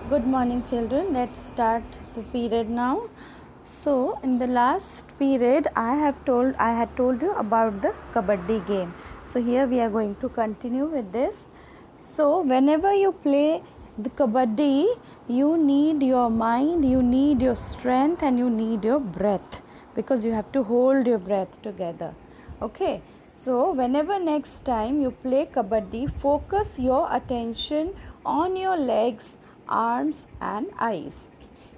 Good morning, children. Let's start the period now. So, in the last period, I had told you about the kabaddi game. So, here we are going to continue with this. So, whenever you play the kabaddi, you need your mind, you need your strength, and you need your breath, because you have to hold your breath together. Okay. So, whenever next time you play kabaddi, focus your attention on your legs, arms and eyes.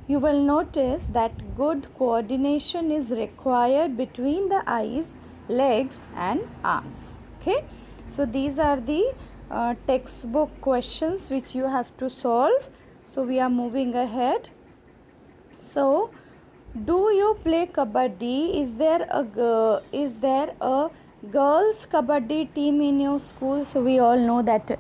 You will notice that good coordination is required between the eyes, legs and arms. Okay. So, these are the textbook questions which you have to solve. So, we are moving ahead. So, do you play kabaddi? Is there a girls kabaddi team in your school? So we all know that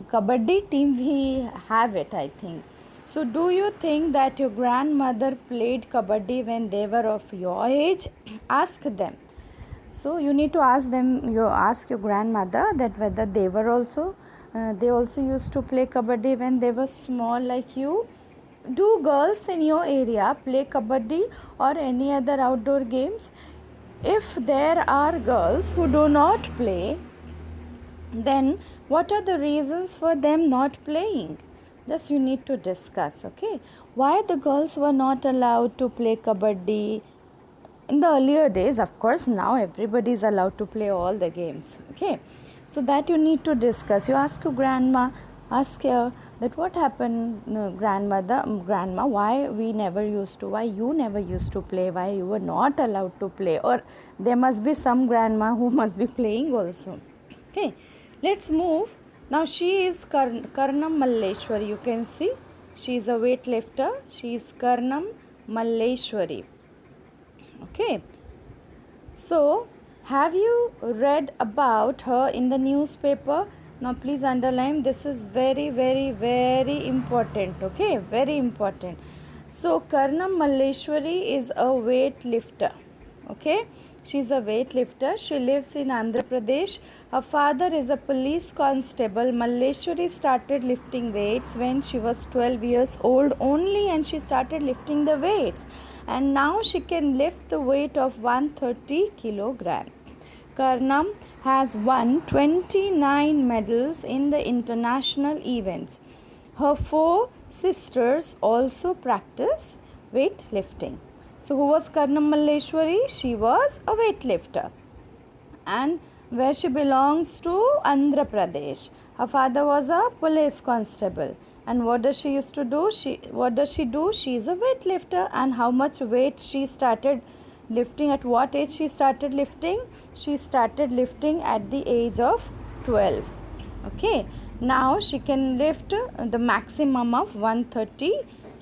kabaddi team we have it, I think. So do you think that your grandmother played kabaddi when they were of your age? Ask them. So you need to ask them. You ask your grandmother that whether they were also they also used to play kabaddi when they were small like you. Do girls in your area play kabaddi or any other outdoor games? If there are girls who do not play, then what are the reasons for them not playing? Just you need to discuss, okay? Why the girls were not allowed to play kabaddi? In the earlier days, of course, now everybody is allowed to play all the games, okay? So that you need to discuss. You ask your grandma, ask her that what happened, grandma, why we never used to, why you never used to play, why you were not allowed to play, or there must be some grandma who must be playing also. Okay, let's move. Now she is Karnam Malleshwari. You can see she is a weightlifter. She is Karnam Malleshwari. Okay, so have you read about her in the newspaper? Now please underline, this is very important. Okay, very important. So Karnam Malleshwari is a weightlifter. Okay, she is a weightlifter. She lives in Andhra Pradesh. Her father is a police constable. Malleshwari started lifting weights when she was 12 years old only, and she started lifting the weights, and now she can lift the weight of 130 kilogram. Karnam has won 29 medals in the international events. Her 4 sisters also practice weightlifting. So, who was Karnam Malleshwari? She was a weightlifter. And where she belongs to? Andhra Pradesh. Her father was a police constable. And what does she used to do? What does she do? She is a weightlifter. And how much weight she started lifting? At what age she started lifting? She started lifting at the age of 12. Okay. Now she can lift the maximum of 130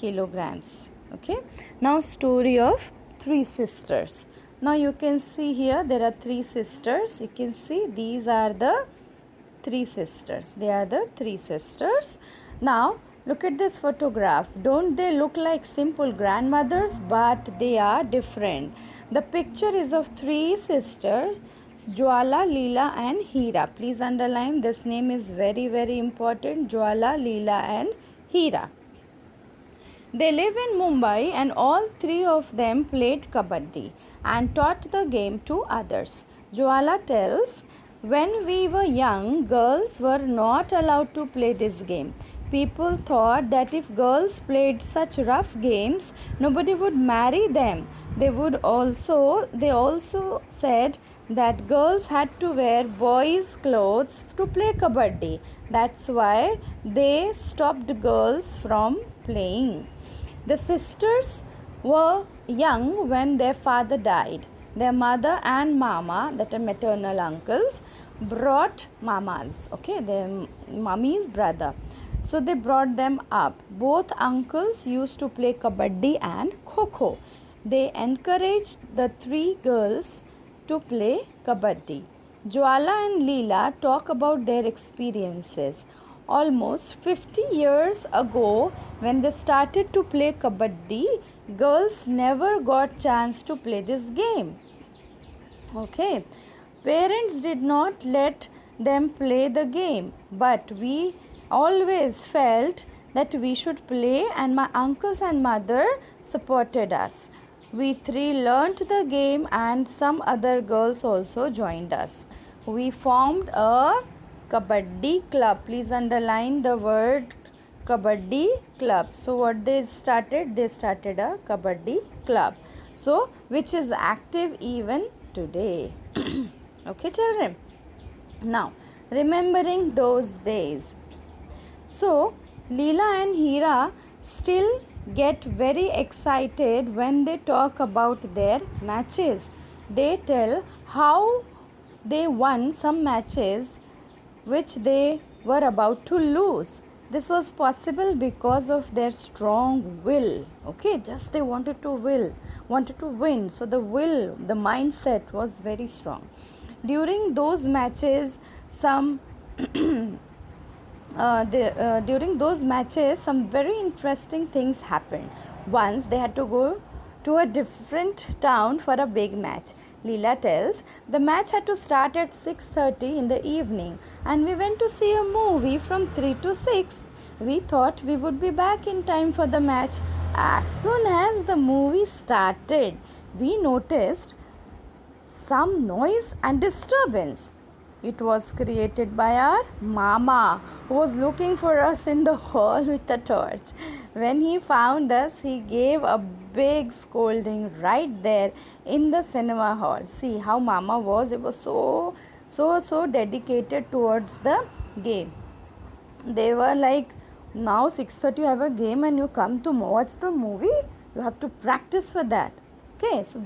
kilograms. Okay. Now story of 3 sisters. Now you can see here there are 3 sisters. You can see these are the 3 sisters. They are the 3 sisters. Now look at this photograph. Don't they look like simple grandmothers? But they are different. The picture is of 3 sisters, Jwala, Leela and Hira. Please underline, this name is very important. Jwala, Leela and Hira. They live in Mumbai, and all 3 of them played kabaddi and taught the game to others. Jwala tells, when we were young, girls were not allowed to play this game. People thought that if girls played such rough games, nobody would marry them. They also said that girls had to wear boys' clothes to play kabaddi. That's why they stopped girls from playing. The sisters were young when their father died. Their mother and mama, that are maternal uncles, brought mamas, okay, their mummy's brother. So they brought them up. Both uncles used to play kabaddi and kho-kho. They encouraged the 3 girls to play kabaddi. Jwala and Leela talk about their experiences. Almost 50 years ago, when they started to play kabaddi, girls never got chance to play this game. Okay, parents did not let them play the game, but we always felt that we should play, and my uncles and mother supported us. We three learnt the game, and some other girls also joined us. We formed a Kabaddi club. Please underline the word Kabaddi club. So what they started? They started a Kabaddi club. So which is active even today. Okay, children. Now, remembering those days. So, Leela and Hira still get very excited when they talk about their matches. They tell how they won some matches which they were about to lose. This was possible because of their strong will. Okay, just they wanted to win. So the will, the mindset was very strong. During those matches, during those matches, some very interesting things happened. Once they had to go to a different town for a big match. Leela tells, the match had to start at 6:30 in the evening, and we went to see a movie from 3 to 6. We thought we would be back in time for the match. As soon as the movie started, we noticed some noise and disturbance. It was created by our mama, who was looking for us in the hall with a torch. When he found us, he gave a big scolding right there in the cinema hall. See how mama was. It was so dedicated towards the game. They were like, now 6:30 you have a game and you come to watch the movie. You have to practice for that. Okay, so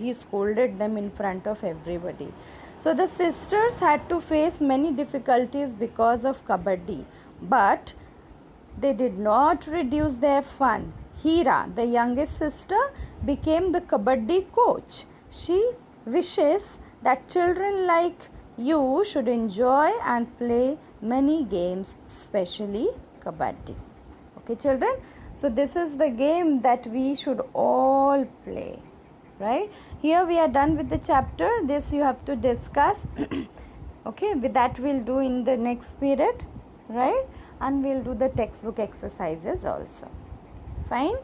he scolded them in front of everybody. So the sisters had to face many difficulties because of Kabaddi, but they did not reduce their fun. Hira, the youngest sister, became the Kabaddi coach. She wishes that children like you should enjoy and play many games, especially Kabaddi. Okay, children? So this is the game that we should all play, right? Here we are done with the chapter. This you have to discuss. Okay, with that we'll do in the next period, right? And we'll do the textbook exercises also. Fine?